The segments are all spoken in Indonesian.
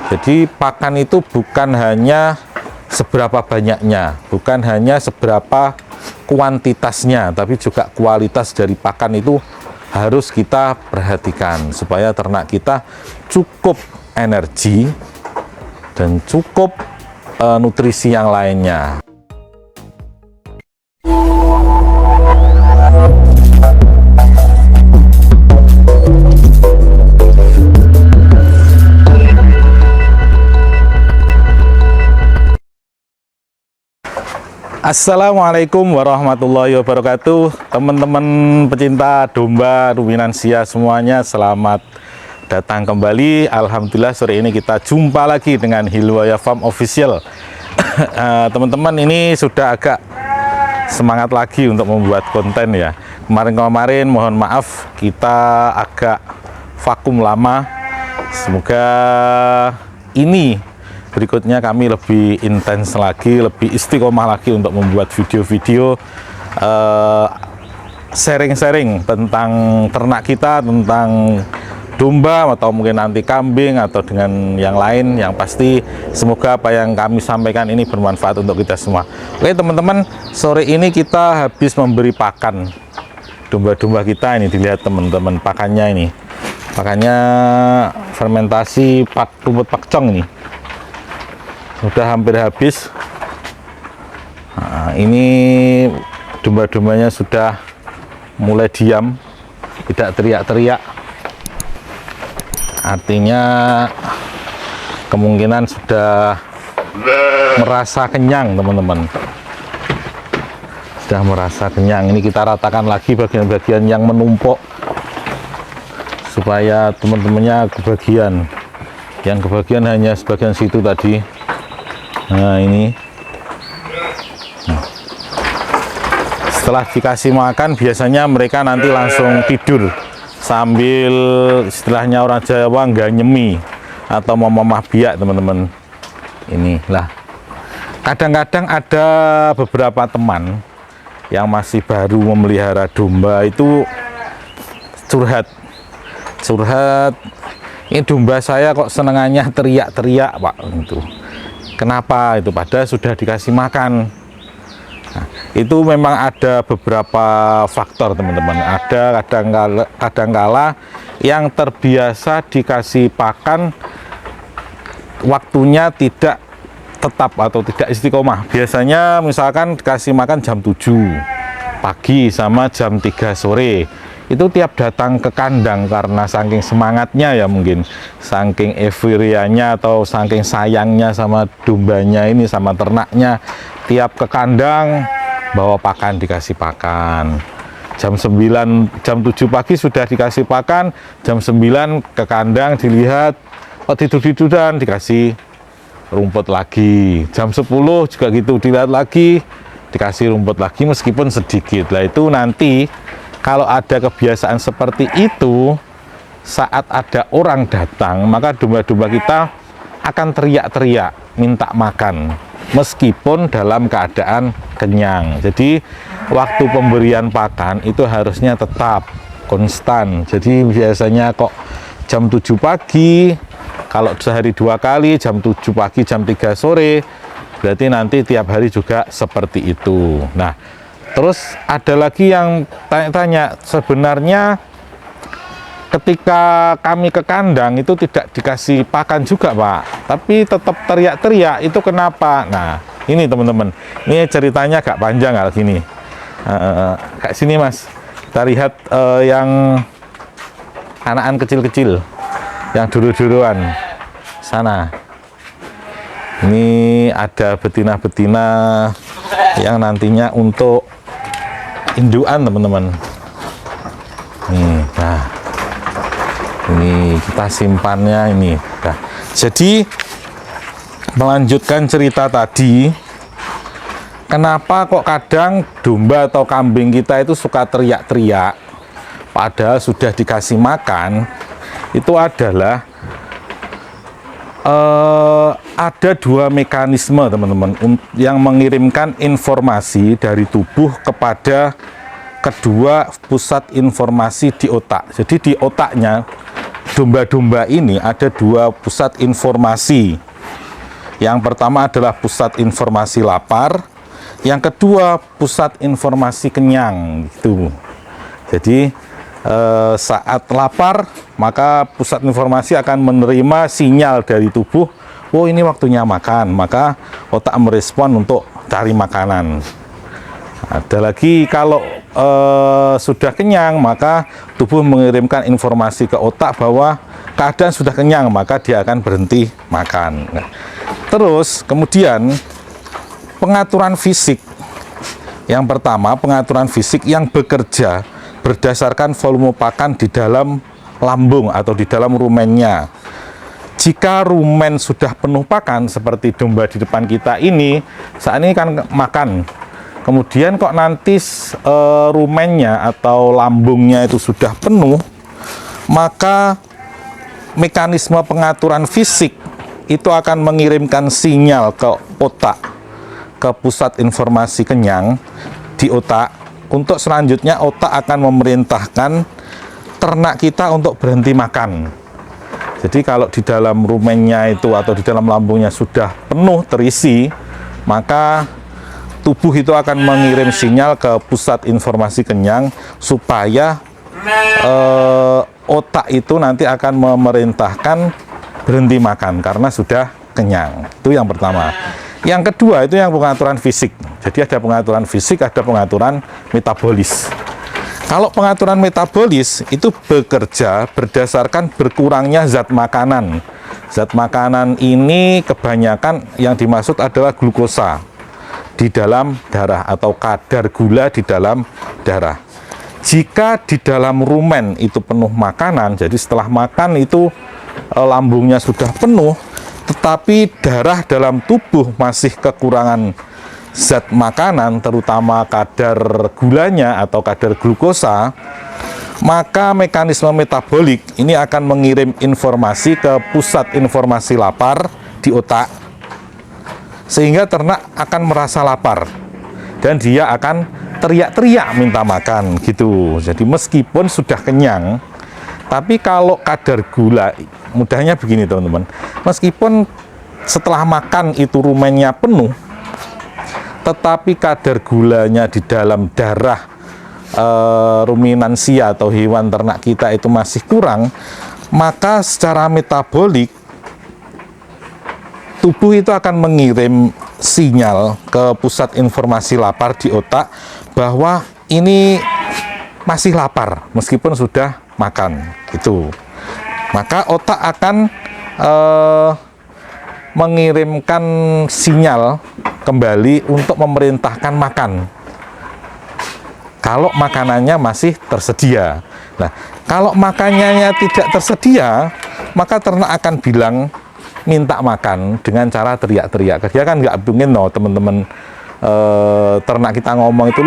Jadi pakan itu bukan hanya seberapa banyaknya, bukan hanya seberapa kuantitasnya, tapi juga kualitas dari pakan itu harus kita perhatikan supaya ternak kita cukup energi dan cukup nutrisi yang lainnya. Assalamualaikum warahmatullahi wabarakatuh. Teman-teman pecinta domba ruminansia semuanya, selamat datang kembali. Alhamdulillah sore ini kita jumpa lagi dengan Hilwaya Farm Official. Teman-teman, ini sudah agak semangat lagi untuk membuat konten ya. Kemarin-kemarin mohon maaf kita agak vakum lama. Semoga ini berikutnya kami lebih intens lagi, lebih istiqomah lagi untuk membuat video-video sharing-sharing tentang ternak kita, tentang domba atau mungkin nanti kambing atau dengan yang lain. Yang pasti semoga apa yang kami sampaikan ini bermanfaat untuk kita semua. Oke teman-teman, sore ini kita habis memberi pakan domba-domba kita. Ini dilihat teman-teman, pakannya ini, pakannya fermentasi rumput pakcong ini. Sudah hampir habis. Nah, ini domba-dombanya sudah mulai diam, tidak teriak-teriak. Artinya kemungkinan sudah merasa kenyang teman-teman. Sudah merasa kenyang. Ini kita ratakan lagi bagian-bagian yang menumpuk supaya teman-temannya kebagian. Yang kebagian hanya sebagian situ tadi. Nah ini, setelah dikasih makan biasanya mereka nanti langsung tidur sambil istilahnya orang Jawa ganyemi atau memamah biak teman-teman. Inilah, kadang-kadang ada beberapa teman yang masih baru memelihara domba itu curhat, ini domba saya kok senengannya teriak-teriak Pak, itu kenapa itu, padahal sudah dikasih makan. Nah, itu memang ada beberapa faktor teman-teman. Ada kadangkala yang terbiasa dikasih pakan waktunya tidak tetap atau tidak istiqomah. Biasanya misalkan dikasih makan jam 7 pagi sama jam 3 sore. Itu tiap datang ke kandang karena saking semangatnya ya, mungkin saking euforianya atau saking sayangnya sama dombanya ini, sama ternaknya, tiap ke kandang bawa pakan, dikasih pakan. Jam 9, jam 7 pagi sudah dikasih pakan, jam 9 ke kandang dilihat, oh tidur-tiduran, dikasih rumput lagi. Jam 10 juga gitu, dilihat lagi, dikasih rumput lagi meskipun sedikit. Lah itu nanti kalau ada kebiasaan seperti itu, saat ada orang datang, maka domba-domba kita akan teriak-teriak minta makan meskipun dalam keadaan kenyang. Jadi waktu pemberian pakan itu harusnya tetap konstan. Jadi biasanya kok jam 7 pagi, kalau sehari 2 kali, jam 7 pagi, jam 3 sore, berarti nanti tiap hari juga seperti itu. Nah, terus ada lagi yang tanya-tanya, sebenarnya ketika kami ke kandang itu tidak dikasih pakan juga Pak, tapi tetap teriak-teriak, itu kenapa? Nah ini teman-teman, ini ceritanya agak panjang kayak gini. Kayak sini Mas, kita lihat yang anak-anak kecil-kecil, yang duru-duruan sana. Ini ada betina-betina yang nantinya untuk indukan teman-teman. Nah ini kita simpannya ini. Nah, jadi melanjutkan cerita tadi, kenapa kok kadang domba atau kambing kita itu suka teriak-teriak padahal sudah dikasih makan? Itu adalah ada dua mekanisme teman-teman yang mengirimkan informasi dari tubuh kepada kedua pusat informasi di otak. Jadi di otaknya domba-domba ini ada dua pusat informasi. Yang pertama adalah pusat informasi lapar, yang kedua pusat informasi kenyang gitu. Jadi saat lapar maka pusat informasi akan menerima sinyal dari tubuh, oh ini waktunya makan, maka otak merespon untuk cari makanan. Ada lagi kalau sudah kenyang, maka tubuh mengirimkan informasi ke otak bahwa keadaan sudah kenyang, maka dia akan berhenti makan. Terus kemudian pengaturan fisik. Yang pertama, pengaturan fisik yang bekerja berdasarkan volume pakan di dalam lambung atau di dalam rumennya. Jika rumen sudah penuh pakan seperti domba di depan kita ini, saat ini kan makan. Kemudian kok nanti rumennya atau lambungnya itu sudah penuh, maka mekanisme pengaturan fisik itu akan mengirimkan sinyal ke otak, ke pusat informasi kenyang di otak. Untuk selanjutnya otak akan memerintahkan ternak kita untuk berhenti makan. Jadi kalau di dalam rumennya itu atau di dalam lambungnya sudah penuh terisi, maka tubuh itu akan mengirim sinyal ke pusat informasi kenyang supaya otak itu nanti akan memerintahkan berhenti makan karena sudah kenyang. Itu yang pertama. Yang kedua itu yang pengaturan fisik. Jadi ada pengaturan fisik, ada pengaturan metabolis. Kalau pengaturan metabolis itu bekerja berdasarkan berkurangnya zat makanan. Zat makanan ini kebanyakan yang dimaksud adalah glukosa di dalam darah atau kadar gula di dalam darah. Jika di dalam rumen itu penuh makanan, jadi setelah makan itu lambungnya sudah penuh, tetapi darah dalam tubuh masih kekurangan zat makanan, terutama kadar gulanya atau kadar glukosa, maka mekanisme metabolik ini akan mengirim informasi ke pusat informasi lapar di otak, sehingga ternak akan merasa lapar dan dia akan teriak-teriak minta makan gitu. Jadi meskipun sudah kenyang, tapi kalau kadar gula, mudahnya begini teman-teman, meskipun setelah makan itu rumennya penuh, tetapi kadar gulanya di dalam darah ruminansia atau hewan ternak kita itu masih kurang, maka secara metabolik tubuh itu akan mengirim sinyal ke pusat informasi lapar di otak bahwa ini masih lapar meskipun sudah makan gitu. Maka otak akan mengirimkan sinyal kembali untuk memerintahkan makan kalau makanannya masih tersedia. Nah, kalau makanannya tidak tersedia, maka ternak akan bilang minta makan dengan cara teriak-teriak. Dia kan nggak mungkin teman-teman ternak kita ngomong itu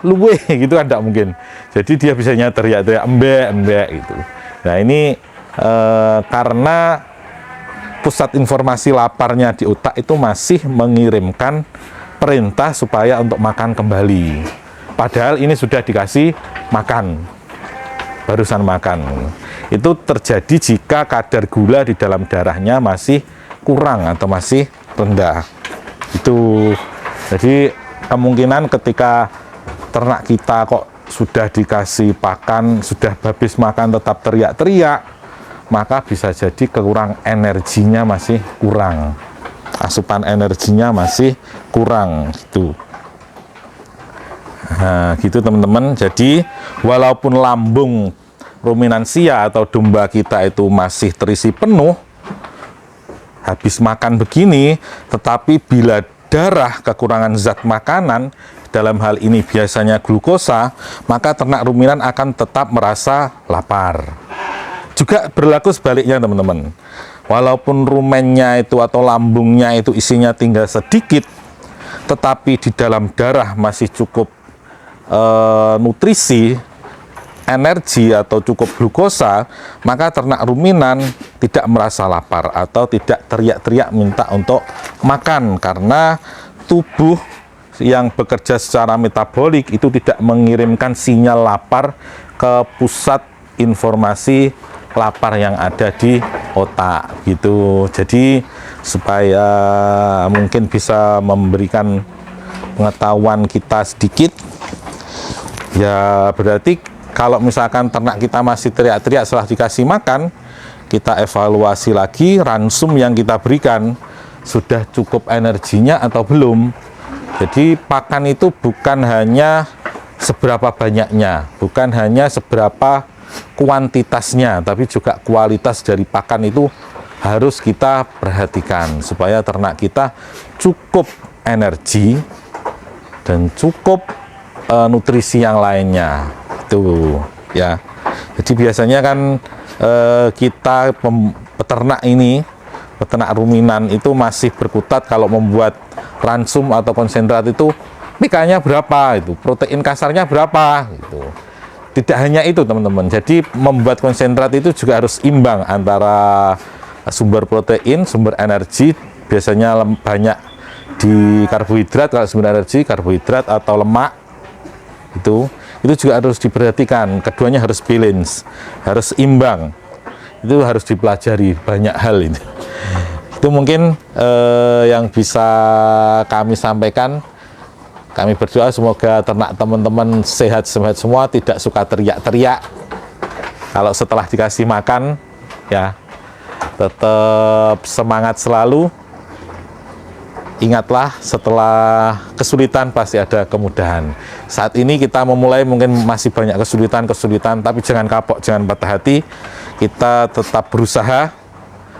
luwe gitu kan, nggak mungkin. Jadi dia bisanya teriak-teriak embek gitu. Nah ini karena pusat informasi laparnya di otak itu masih mengirimkan perintah supaya untuk makan kembali. Padahal ini sudah dikasih makan, barusan makan. Itu terjadi jika kadar gula di dalam darahnya masih kurang atau masih rendah. Itu jadi kemungkinan ketika ternak kita kok sudah dikasih pakan, sudah habis makan tetap teriak-teriak, maka bisa jadi kekurang energinya masih kurang, asupan energinya masih kurang gitu. Nah, gitu teman-teman. Jadi walaupun lambung ruminansia atau domba kita itu masih terisi penuh habis makan begini, tetapi bila darah kekurangan zat makanan, dalam hal ini biasanya glukosa, maka ternak ruminan akan tetap merasa lapar. Juga berlaku sebaliknya teman-teman. Walaupun rumennya itu atau lambungnya itu isinya tinggal sedikit, tetapi di dalam darah masih cukup nutrisi, energi atau cukup glukosa, maka ternak ruminan tidak merasa lapar atau tidak teriak-teriak minta untuk makan karena tubuh yang bekerja secara metabolik itu tidak mengirimkan sinyal lapar ke pusat informasi lapar yang ada di otak gitu. Jadi supaya mungkin bisa memberikan pengetahuan kita sedikit, ya berarti kalau misalkan ternak kita masih teriak-teriak setelah dikasih makan, kita evaluasi lagi ransum yang kita berikan sudah cukup energinya atau belum. Jadi pakan itu bukan hanya seberapa banyaknya, bukan hanya seberapa kuantitasnya, tapi juga kualitas dari pakan itu harus kita perhatikan supaya ternak kita cukup energi dan cukup nutrisi yang lainnya itu ya. Jadi biasanya kan kita peternak ini, peternak ruminan itu masih berkutat kalau membuat ransum atau konsentrat itu PK-nya berapa, itu protein kasarnya berapa gitu. Tidak hanya itu teman-teman, jadi membuat konsentrat itu juga harus imbang antara sumber protein, sumber energi, biasanya banyak di karbohidrat, kalau sumber energi karbohidrat atau lemak itu juga harus diperhatikan. Keduanya harus balance, harus imbang. Itu harus dipelajari banyak hal ini. Itu mungkin yang bisa kami sampaikan. Kami berdoa semoga ternak teman-teman sehat-sehat semua, tidak suka teriak-teriak. Kalau setelah dikasih makan, ya tetap semangat selalu. Ingatlah, setelah kesulitan pasti ada kemudahan. Saat ini kita memulai mungkin masih banyak kesulitan, tapi jangan kapok, jangan patah hati. Kita tetap berusaha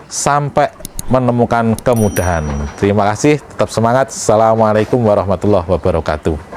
sampai menemukan kemudahan. Terima kasih, tetap semangat. Assalamualaikum warahmatullahi wabarakatuh.